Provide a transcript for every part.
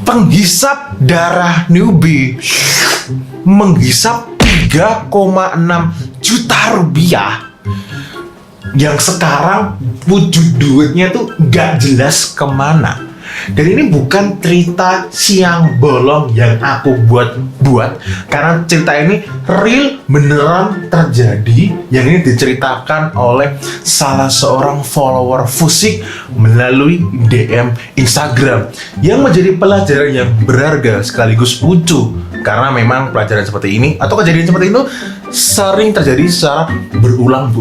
Penghisap darah newbie menghisap 3,6 juta rupiah yang sekarang wujud duitnya tuh gak jelas kemana. Dan ini bukan cerita siang bolong yang aku buat-buat, karena cerita ini real beneran terjadi, yang ini diceritakan oleh salah seorang follower Fusik melalui DM Instagram, yang menjadi pelajaran yang berharga sekaligus lucu, karena memang pelajaran seperti ini atau kejadian seperti itu sering terjadi secara berulang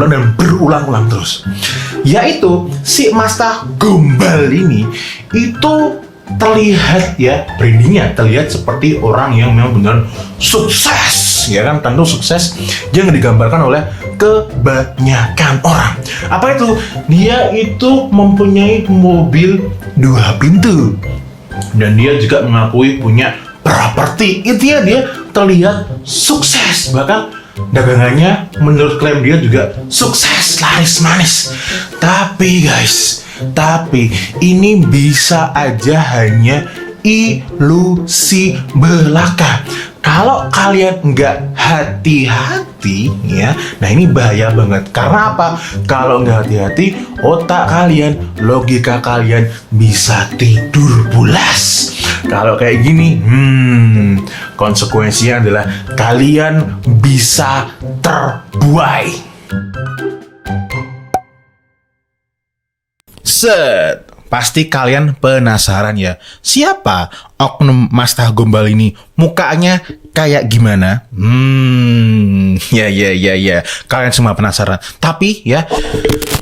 dan berulang-ulang terus. Yaitu si Masta Gombal ini itu terlihat ya, brandingnya terlihat seperti orang yang memang benar sukses, ya kan, tentu sukses yang digambarkan oleh kebanyakan orang. Apa itu? Dia itu mempunyai mobil 2 pintu dan dia juga mengakui punya properti. Intinya dia terlihat sukses, bahkan dagangannya menurut klaim dia juga sukses, laris manis. Tapi guys, ini bisa aja hanya ilusi belaka. Kalau kalian nggak hati-hati ya, nah ini bahaya banget. Karena apa? Kalau nggak hati-hati, otak kalian, logika kalian bisa tidur pulas. Kalau kayak gini, konsekuensinya adalah kalian bisa terbuai. Set, pasti kalian penasaran ya, siapa oknum Masta Gombal ini? Mukanya kayak gimana? Ya. Kalian semua penasaran. Tapi ya,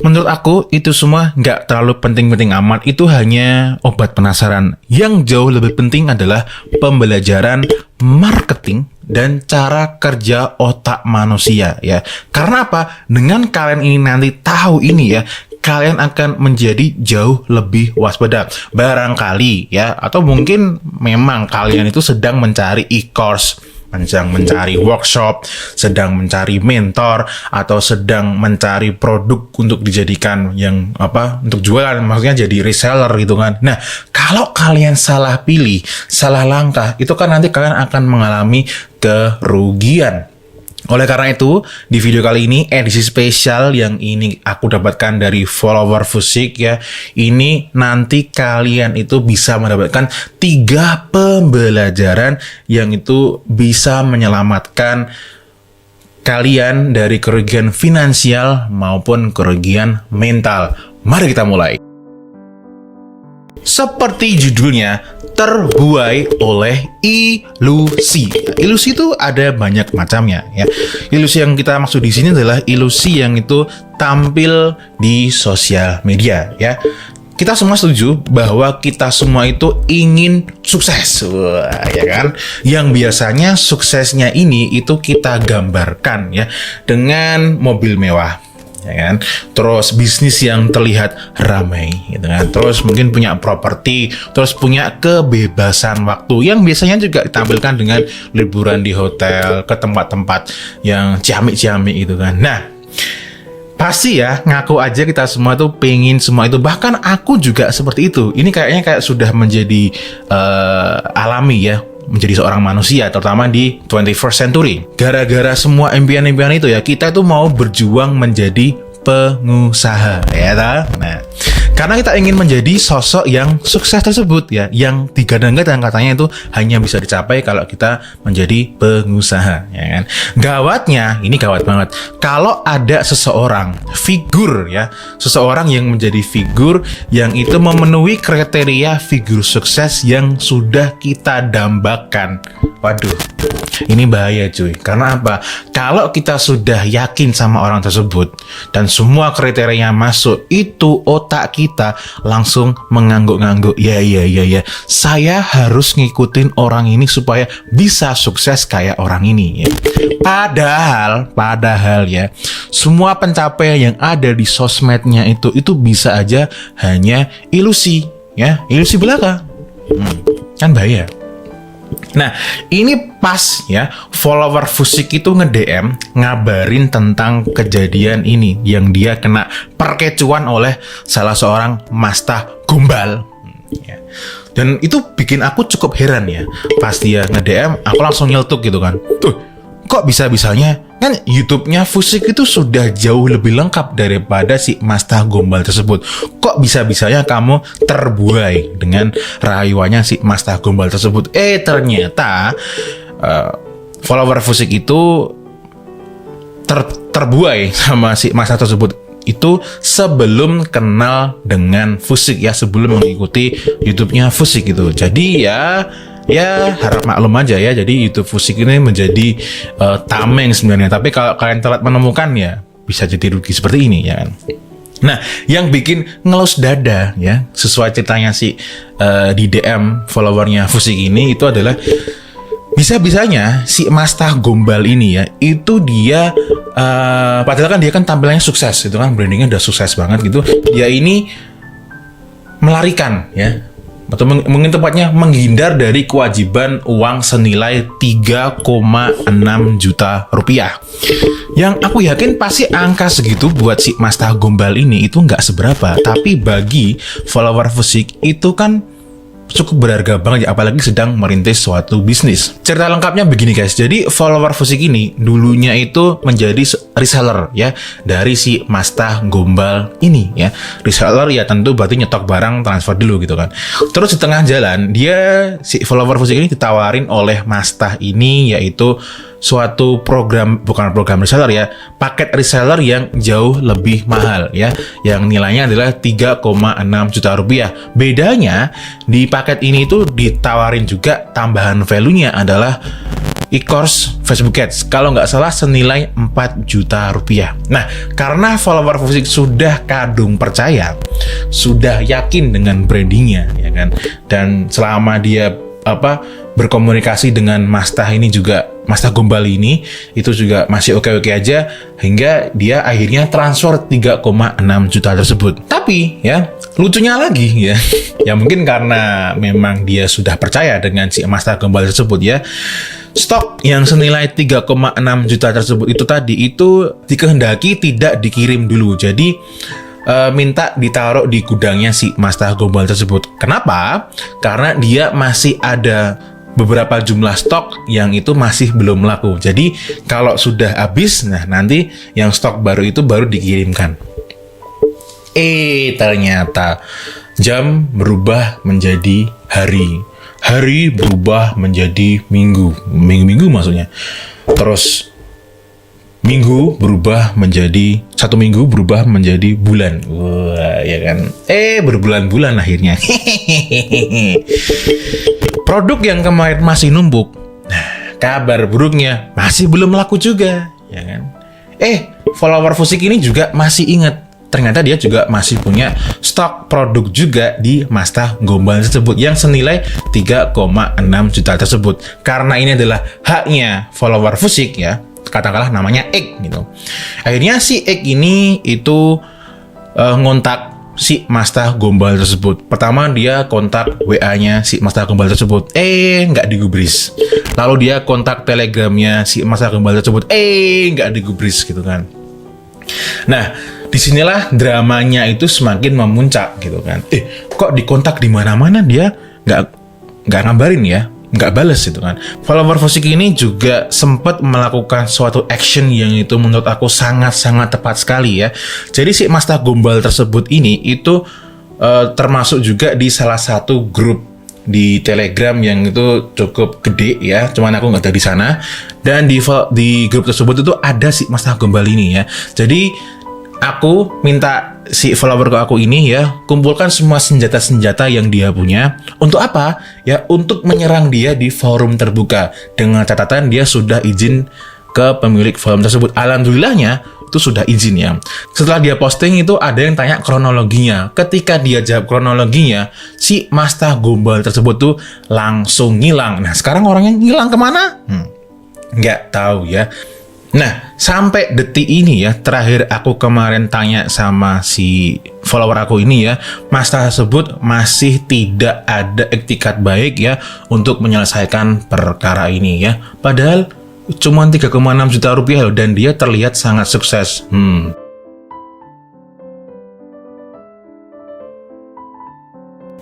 menurut aku itu semua nggak terlalu penting-penting amat. Itu hanya obat penasaran. Yang jauh lebih penting adalah pembelajaran marketing dan cara kerja otak manusia ya. Karena apa? Dengan kalian ini nanti tahu ini ya, kalian akan menjadi jauh lebih waspada. Barangkali ya, atau mungkin memang kalian itu sedang mencari e-course, sedang mencari workshop, sedang mencari mentor, atau sedang mencari produk untuk dijadikan yang untuk jualan, maksudnya jadi reseller gitu kan. Nah, kalau kalian salah pilih, salah langkah, itu kan nanti kalian akan mengalami kerugian. Oleh karena itu, di video kali ini, edisi spesial yang ini aku dapatkan dari follower Fusik ya, ini nanti kalian itu bisa mendapatkan 3 pembelajaran yang itu bisa menyelamatkan kalian dari kerugian finansial maupun kerugian mental. Mari kita mulai. Seperti judulnya, terbuai oleh ilusi. Ilusi itu ada banyak macamnya ya. Ilusi yang kita maksud di sini adalah ilusi yang itu tampil di sosial media ya. Kita semua setuju bahwa kita semua itu ingin sukses. Wah, ya kan? Yang biasanya suksesnya ini itu kita gambarkan ya dengan mobil mewah, ya kan, terus bisnis yang terlihat ramai gitu kan, terus mungkin punya properti, terus punya kebebasan waktu yang biasanya juga ditampilkan dengan liburan di hotel, ke tempat-tempat yang ciamik-ciamik gitu kan. Nah, pasti ya, ngaku aja kita semua tuh pengen semua itu. Bahkan aku juga seperti itu. Ini kayaknya kayak sudah menjadi alami ya, menjadi seorang manusia, terutama di 21st century. Gara-gara semua impian-impian itu ya, kita tuh mau berjuang menjadi pengusaha, ya tak? Nah, karena kita ingin menjadi sosok yang sukses tersebut ya, yang digadang-gadang katanya itu hanya bisa dicapai kalau kita menjadi pengusaha, ya kan? Gawatnya, ini gawat banget. Kalau ada seseorang, figur ya, seseorang yang menjadi figur yang itu memenuhi kriteria figur sukses yang sudah kita dambakan. Waduh, ini bahaya cuy. Karena apa? Kalau kita sudah yakin sama orang tersebut dan semua kriterianya masuk, itu otak kita langsung mengangguk-ngangguk. Ya. Saya harus ngikutin orang ini supaya bisa sukses kayak orang ini. Ya. Padahal ya, semua pencapaian yang ada di sosmednya itu bisa aja hanya ilusi, ya, ilusi belaka. Kan bahaya. Nah, ini pas ya, follower Fusik itu nge-DM ngabarin tentang kejadian ini yang dia kena perkecuan oleh salah seorang Masta Gombal. Ya. Dan itu bikin aku cukup heran ya. Pas dia nge-DM, aku langsung nyeletuk gitu kan. Tuh, kok bisa-bisanya? Kan YouTube-nya Fusik itu sudah jauh lebih lengkap daripada si Mastah Gombal tersebut. Kok bisa-bisanya kamu terbuai dengan rayuannya si Mastah Gombal tersebut? Ternyata follower Fusik itu terbuai sama si Mastah tersebut itu sebelum kenal dengan Fusik ya, sebelum mengikuti YouTube-nya Fusik gitu. Jadi ya harap maklum aja ya. Jadi YouTube Fusik ini menjadi tameng sebenarnya. Tapi kalau kalian telat menemukan ya bisa jadi rugi seperti ini ya kan. Nah, yang bikin ngelus dada ya, sesuai ceritanya si di DM followernya Fusik ini itu adalah bisa-bisanya si Mastah Gombal ini ya, itu dia padahal kan dia kan tampilannya sukses, itu kan brandingnya udah sukses banget gitu. Dia ini melarikan ya, atau mungkin tepatnya menghindar dari kewajiban uang senilai 3,6 juta rupiah. Yang aku yakin pasti angka segitu buat si Mastah Gombal ini itu nggak seberapa, tapi bagi follower Fusik itu kan cukup berharga banget ya, apalagi sedang merintis suatu bisnis. Cerita lengkapnya begini guys, jadi follower Fusik ini dulunya itu menjadi reseller ya dari si Mastah Gombal ini ya. Reseller ya tentu berarti nyetok barang transfer dulu gitu kan. Terus di tengah jalan dia si follower Fusik ini ditawarin oleh Mastah ini yaitu suatu program, bukan program reseller ya, paket reseller yang jauh lebih mahal ya, yang nilainya adalah 3,6 juta rupiah. Bedanya di paket ini itu ditawarin juga tambahan value-nya adalah e-course Facebook Ads, kalau nggak salah senilai 4 juta rupiah. Nah, karena follower Fusik sudah kadung percaya, sudah yakin dengan brandingnya ya kan, dan selama dia berkomunikasi dengan Mastah ini juga, Mastah Gombal ini itu juga masih oke-oke aja, hingga dia akhirnya transfer 3,6 juta tersebut. Tapi ya lucunya lagi ya, ya mungkin karena memang dia sudah percaya dengan si Mastah Gombal tersebut ya, stok yang senilai 3,6 juta tersebut itu tadi itu dikehendaki tidak dikirim dulu. Jadi minta ditaruh di gudangnya si Mastah Gombal tersebut. Kenapa? Karena dia masih ada beberapa jumlah stok yang itu masih belum laku. Jadi kalau sudah habis, nah nanti yang stok baru itu baru dikirimkan. Ternyata jam berubah menjadi hari, hari berubah menjadi minggu, minggu maksudnya. Terus minggu berubah menjadi, satu minggu berubah menjadi bulan. Wah, ya kan. Berbulan-bulan akhirnya. Produk yang kemarin masih numpuk, nah, kabar buruknya masih belum laku juga, ya kan. Follower Fusik ini juga masih ingat, ternyata dia juga masih punya stok produk juga di Mastah Gombal tersebut yang senilai 3,6 juta tersebut. Karena ini adalah haknya follower Fusik ya, katakanlah namanya X gitu. Akhirnya si X ini itu ngontak si Mastah Gombal tersebut. Pertama dia kontak WA-nya si Mastah Gombal tersebut, nggak digubris. Lalu dia kontak Telegramnya si Mastah Gombal tersebut, nggak digubris gitu kan. Nah, disinilah dramanya itu semakin memuncak gitu kan. Kok dikontak di mana-mana dia nggak ngabarin ya, nggak balas gitu kan. Follower Fusik ini juga sempat melakukan suatu action yang itu menurut aku sangat-sangat tepat sekali ya. Jadi si Mastah Gombal tersebut ini itu termasuk juga di salah satu grup di Telegram yang itu cukup gede ya. Cuman aku nggak ada di sana. Dan di grup tersebut itu ada si Mastah Gombal ini ya. Jadi aku minta si follower aku ini ya, kumpulkan semua senjata-senjata yang dia punya. Untuk apa? Ya, untuk menyerang dia di forum terbuka. Dengan catatan dia sudah izin ke pemilik forum tersebut. Alhamdulillahnya itu sudah izin ya. Setelah dia posting itu ada yang tanya kronologinya. Ketika dia jawab kronologinya, si Mastah Gombal tersebut tuh langsung ngilang. Nah, sekarang orangnya ngilang kemana? Nggak tahu ya. Nah, sampai detik ini ya, terakhir aku kemarin tanya sama si follower aku ini ya, Mastah tersebut masih tidak ada iktikat baik ya untuk menyelesaikan perkara ini ya. Padahal cuma 3,6 juta rupiah loh, dan dia terlihat sangat sukses.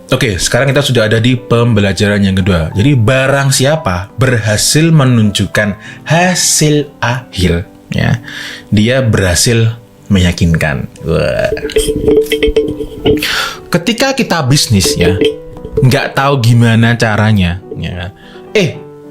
Oke, sekarang kita sudah ada di pembelajaran yang kedua. Jadi barang siapa berhasil menunjukkan hasil akhir, ya, dia berhasil meyakinkan. Wah. Ketika kita bisnis, ya, nggak tahu gimana caranya, ya,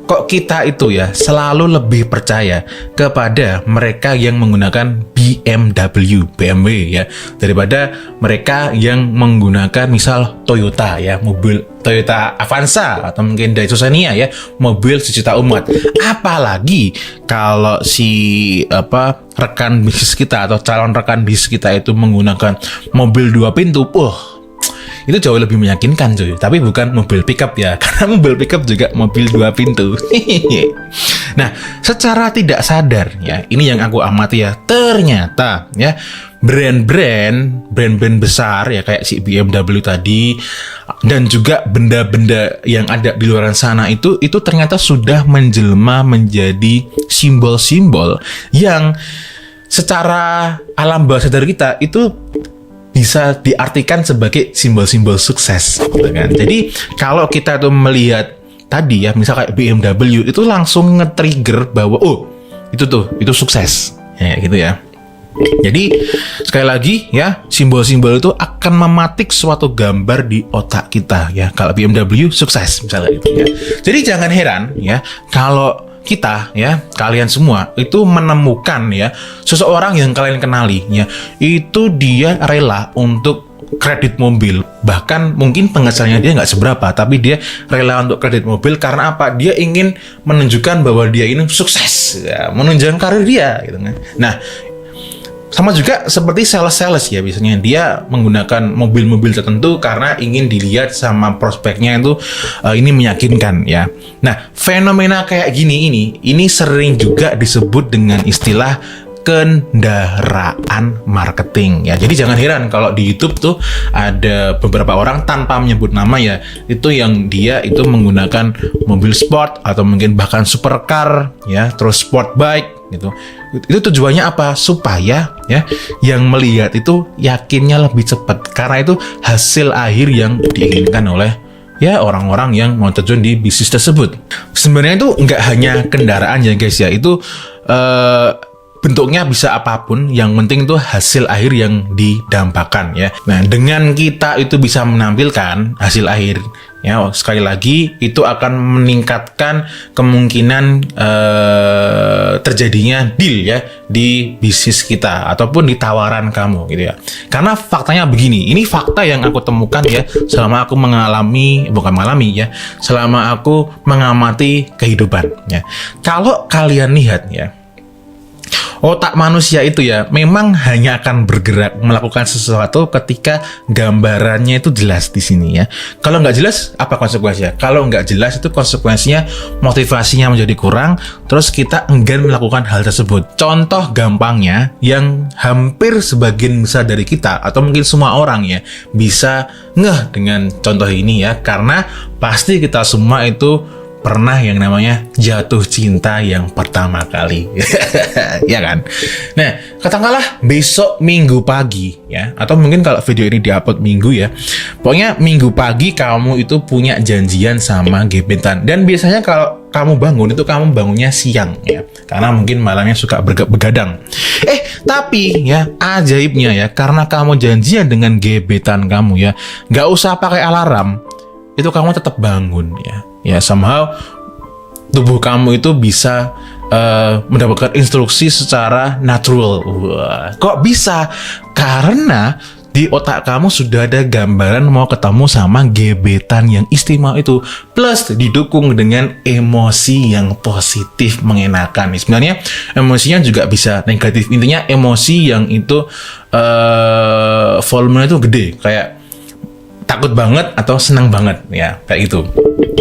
kok kita itu ya selalu lebih percaya kepada mereka yang menggunakan BMW ya daripada mereka yang menggunakan misal Toyota ya, mobil Toyota Avanza atau mungkin Daihatsu Xenia ya, mobil sejuta umat. Apalagi kalau si rekan bisnis kita atau calon rekan bisnis kita itu menggunakan mobil 2 pintu, itu jauh lebih meyakinkan cuy. Tapi bukan mobil pickup ya, karena mobil pickup juga mobil 2 pintu. Nah, secara tidak sadar ya, ini yang aku amati ya, ternyata ya brand-brand besar ya kayak si BMW tadi dan juga benda-benda yang ada di luar sana itu ternyata sudah menjelma menjadi simbol-simbol yang secara alam bawah sadar kita itu bisa diartikan sebagai simbol-simbol sukses, gitu kan? Jadi kalau kita tuh melihat tadi ya, misal kayak BMW itu langsung nge-trigger bahwa itu sukses, ya gitu ya. Jadi sekali lagi ya, simbol-simbol itu akan mematik suatu gambar di otak kita ya. Kalau BMW sukses misalnya itu ya. Jadi jangan heran ya kalau kita ya, kalian semua itu menemukan ya seseorang yang kalian kenali ya, itu dia rela untuk kredit mobil, bahkan mungkin penghasilannya dia nggak seberapa, tapi dia rela untuk kredit mobil karena apa? Dia ingin menunjukkan bahwa dia ini sukses ya, menunjang karir dia gitu kan. Nah, sama juga seperti sales ya, biasanya dia menggunakan mobil-mobil tertentu karena ingin dilihat sama prospeknya itu ini meyakinkan ya. Nah, fenomena kayak gini ini sering juga disebut dengan istilah kendaraan marketing ya. Jadi jangan heran kalau di YouTube tuh ada beberapa orang tanpa menyebut nama ya, itu yang dia itu menggunakan mobil sport atau mungkin bahkan supercar ya, terus sport bike gitu. Itu tujuannya apa? Supaya ya yang melihat itu yakinnya lebih cepat, karena itu hasil akhir yang diinginkan oleh ya orang-orang yang mau terjun di bisnis tersebut. Sebenarnya itu nggak hanya kendaraan ya guys ya, itu bentuknya bisa apapun, yang penting itu hasil akhir yang didampakkan ya. Nah, dengan kita itu bisa menampilkan hasil akhir ya, sekali lagi itu akan meningkatkan kemungkinan terjadinya deal ya di bisnis kita ataupun di tawaran kamu gitu ya. Karena faktanya begini, ini fakta yang aku temukan ya selama aku selama aku mengamati kehidupan ya. Kalau kalian lihat ya, otak manusia itu ya memang hanya akan bergerak melakukan sesuatu ketika gambarannya itu jelas di sini ya. Kalau nggak jelas, apa konsekuensinya? Kalau nggak jelas itu konsekuensinya motivasinya menjadi kurang, terus kita enggan melakukan hal tersebut. Contoh gampangnya yang hampir sebagian besar dari kita atau mungkin semua orang ya bisa ngeh dengan contoh ini ya, karena pasti kita semua itu pernah yang namanya jatuh cinta yang pertama kali. Ya kan? Nah, katakanlah besok Minggu pagi ya, atau mungkin kalau video ini diupload Minggu ya, pokoknya Minggu pagi kamu itu punya janjian sama gebetan, dan biasanya kalau kamu bangun itu kamu bangunnya siang ya, karena mungkin malamnya suka begadang. Tapi ya ajaibnya ya, karena kamu janjian dengan gebetan kamu ya, nggak usah pakai alarm, itu kamu tetap bangun ya. Ya, somehow tubuh kamu itu bisa mendapatkan instruksi secara natural. Wah, kok bisa? Karena di otak kamu sudah ada gambaran mau ketemu sama gebetan yang istimewa itu, plus didukung dengan emosi yang positif mengenakan. Sebenarnya emosinya juga bisa negatif. Intinya emosi yang itu volumenya itu gede, kayak takut banget atau senang banget ya, kayak gitu.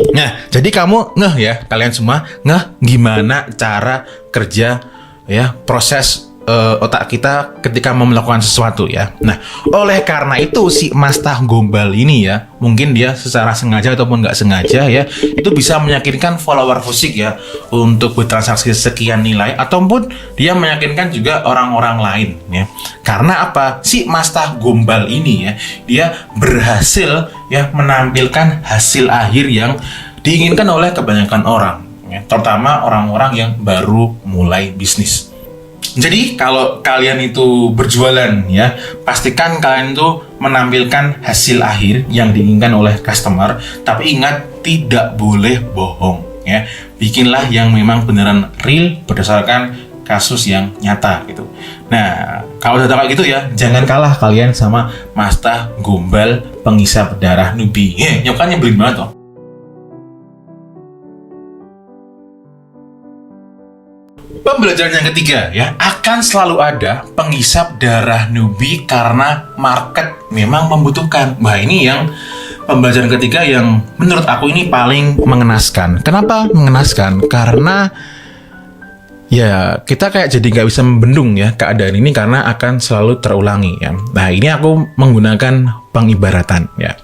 Nah, jadi kamu ngeh ya, kalian semua ngeh gimana cara kerja ya, proses otak kita ketika mau melakukan sesuatu ya. Nah, oleh karena itu si Mastah Gombal ini ya, mungkin dia secara sengaja ataupun nggak sengaja ya, itu bisa meyakinkan follower Fusik ya untuk bertransaksi sekian nilai, ataupun dia meyakinkan juga orang-orang lain ya. Karena apa? Si Mastah Gombal ini ya, dia berhasil ya menampilkan hasil akhir yang diinginkan oleh kebanyakan orang ya, terutama orang-orang yang baru mulai bisnis. Jadi kalau kalian itu berjualan ya, pastikan kalian itu menampilkan hasil akhir yang diinginkan oleh customer. Tapi ingat, tidak boleh bohong ya. Bikinlah yang memang beneran real berdasarkan kasus yang nyata gitu. Nah, kalau udah kayak gitu ya, jangan kalah kalian sama Mastah Gombal pengisap darah newbie. Nyokannya nyebelin banget toh. Pembelajaran yang ketiga ya, akan selalu ada pengisap darah newbie karena market memang membutuhkan. Wah, ini yang pembelajaran ketiga yang menurut aku ini paling mengenaskan. Kenapa mengenaskan? Karena ya kita kayak jadi nggak bisa membendung ya keadaan ini karena akan selalu terulangi ya. Nah, ini aku menggunakan pengibaratan ya.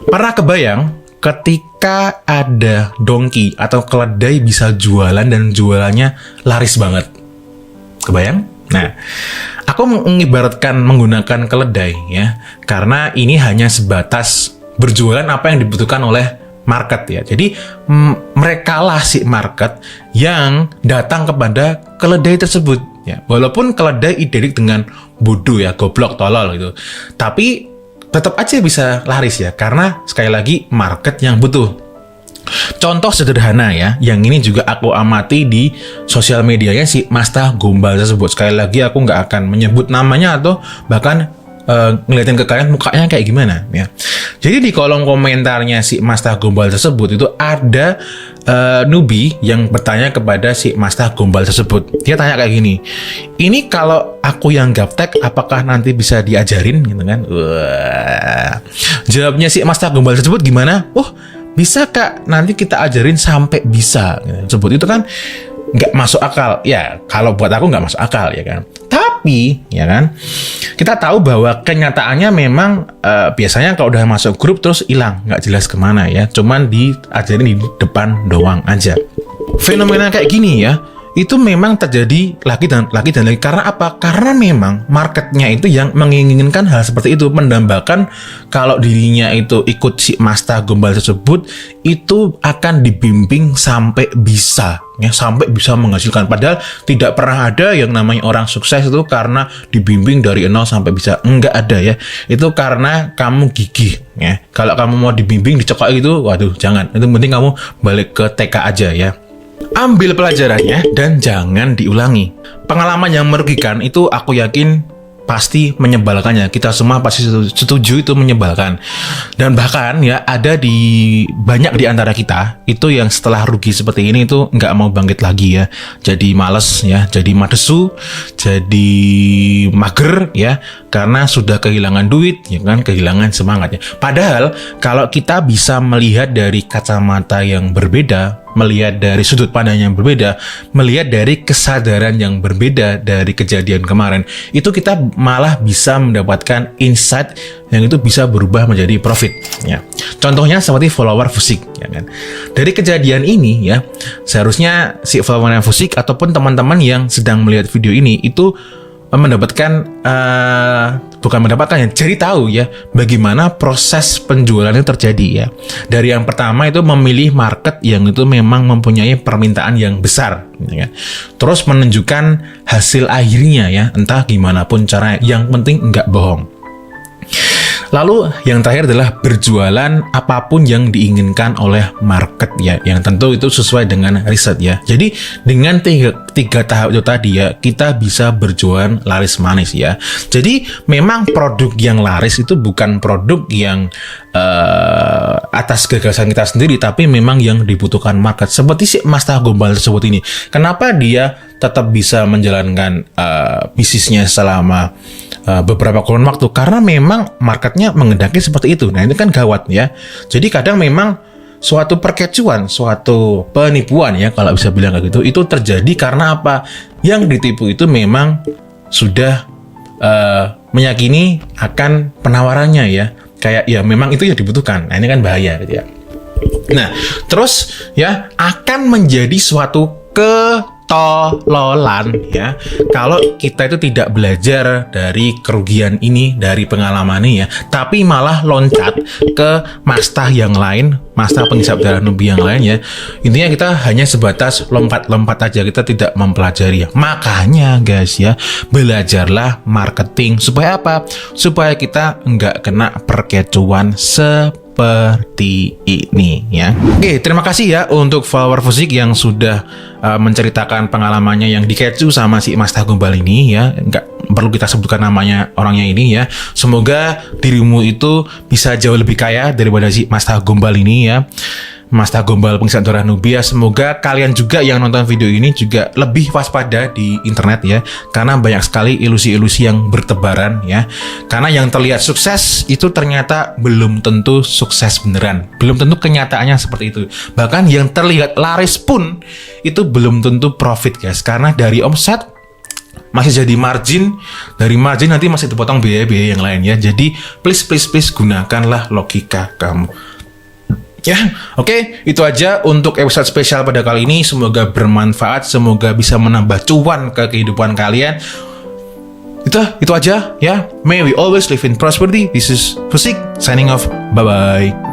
Pernah kebayang ketika ada dongki atau keledai bisa jualan dan jualannya laris banget. Kebayang? Nah, aku mengibaratkan menggunakan keledai ya, karena ini hanya sebatas berjualan apa yang dibutuhkan oleh market ya. Jadi merekalah si market yang datang kepada keledai tersebut ya. Walaupun keledai identik dengan bodoh ya, goblok, tolol gitu. Tapi tetap aja bisa laris ya, karena sekali lagi market yang butuh. Contoh sederhana ya, yang ini juga aku amati di sosial medianya si Mastah Gombal tersebut. Sekali lagi aku nggak akan menyebut namanya atau bahkan ngeliatin ke kalian mukanya kayak gimana ya. Jadi di kolom komentarnya si Mastah Gombal tersebut itu ada newbie yang bertanya kepada si Mastah Gombal tersebut. Dia tanya kayak gini, ini kalau aku yang gaptek apakah nanti bisa diajarin gitu kan? Wah. Jawabnya si Mastah Gombal tersebut gimana? Oh, bisa kak, nanti kita ajarin sampai bisa. Sebut itu kan nggak masuk akal ya. Kalau buat aku nggak masuk akal ya kan. Tapi ya kan, kita tahu bahwa kenyataannya memang biasanya kalau udah masuk grup terus hilang, nggak jelas kemana ya. Cuman diajarin di depan doang aja. Fenomena kayak gini ya, itu memang terjadi lagi dan lagi. Karena apa? Karena memang marketnya itu yang menginginkan hal seperti itu, mendambakan kalau dirinya itu ikut si Mastah Gombal tersebut itu akan dibimbing sampai bisa ya, sampai bisa menghasilkan. Padahal tidak pernah ada yang namanya orang sukses itu karena dibimbing dari 0 sampai bisa. Enggak ada ya. Itu karena kamu gigih ya. Kalau kamu mau dibimbing dicekok itu, waduh jangan. Itu penting kamu balik ke TK aja ya. Ambil pelajarannya dan jangan diulangi. Pengalaman yang merugikan itu aku yakin pasti menyebalkannya. Kita semua pasti setuju itu menyebalkan. Dan bahkan ya ada banyak di antara kita itu yang setelah rugi seperti ini itu nggak mau bangkit lagi ya. Jadi males ya, jadi madesu, jadi mager ya, karena sudah kehilangan duit ya kan, kehilangan semangatnya. Padahal kalau kita bisa melihat dari kacamata yang berbeda, melihat dari sudut pandang yang berbeda, melihat dari kesadaran yang berbeda dari kejadian kemarin, itu kita malah bisa mendapatkan insight yang itu bisa berubah menjadi profit ya. Contohnya seperti follower Fusik ya kan. Dari kejadian ini ya, seharusnya si follower Fusik ataupun teman-teman yang sedang melihat video ini itu jadi tahu ya bagaimana proses penjualan itu terjadi ya. Dari yang pertama itu memilih market yang itu memang mempunyai permintaan yang besar ya. Terus menunjukkan hasil akhirnya ya, entah gimana pun caranya, yang penting nggak bohong. Lalu yang terakhir adalah berjualan apapun yang diinginkan oleh market ya, yang tentu itu sesuai dengan riset ya. Jadi dengan tiga tahap itu tadi ya, kita bisa berjualan laris manis ya. Jadi memang produk yang laris itu bukan produk yang atas gagasan kita sendiri, tapi memang yang dibutuhkan market. Seperti si Mastah Gombal tersebut ini, kenapa dia tetap bisa menjalankan bisnisnya selama beberapa kurun waktu? Karena memang marketnya menghendaki seperti itu. Nah, ini kan gawat ya. Jadi kadang memang suatu perkecuan, suatu penipuan ya, kalau bisa bilang kayak gitu, itu terjadi karena apa? Yang ditipu itu memang sudah meyakini akan penawarannya ya. Kayak ya memang itu ya dibutuhkan. Nah, ini kan bahaya gitu ya. Nah, terus ya akan menjadi suatu ketololan ya kalau kita itu tidak belajar dari kerugian ini, dari pengalaman ini ya, tapi malah loncat ke mastah yang lain, mastah penghisap darah nubi yang lain ya. Intinya kita hanya sebatas lompat-lompat aja, kita tidak mempelajari ya. Makanya guys ya, belajarlah marketing supaya apa? Supaya kita nggak kena perkecuan seperti ini ya. Oke, terima kasih ya untuk follower Fusik yang sudah menceritakan pengalamannya yang dikecu sama si Mastah Gombal ini ya. Nggak perlu kita sebutkan namanya orangnya ini ya. Semoga dirimu itu bisa jauh lebih kaya daripada si Mastah Gombal ini ya. Mastah Gombal penghisap darah nubi ya. Semoga kalian juga yang nonton video ini juga lebih waspada di internet ya, karena banyak sekali ilusi-ilusi yang bertebaran ya. Karena yang terlihat sukses itu ternyata belum tentu sukses beneran, belum tentu kenyataannya seperti itu. Bahkan yang terlihat laris pun itu belum tentu profit guys, karena dari omset masih jadi margin, dari margin nanti masih dipotong biaya-biaya yang lain ya. Jadi please gunakanlah logika kamu. Ya, oke, itu aja untuk episode spesial pada kali ini. Semoga bermanfaat, semoga bisa menambah cuan ke kehidupan kalian. Itu aja ya. May we always live in prosperity. This is Fusik signing off. Bye bye.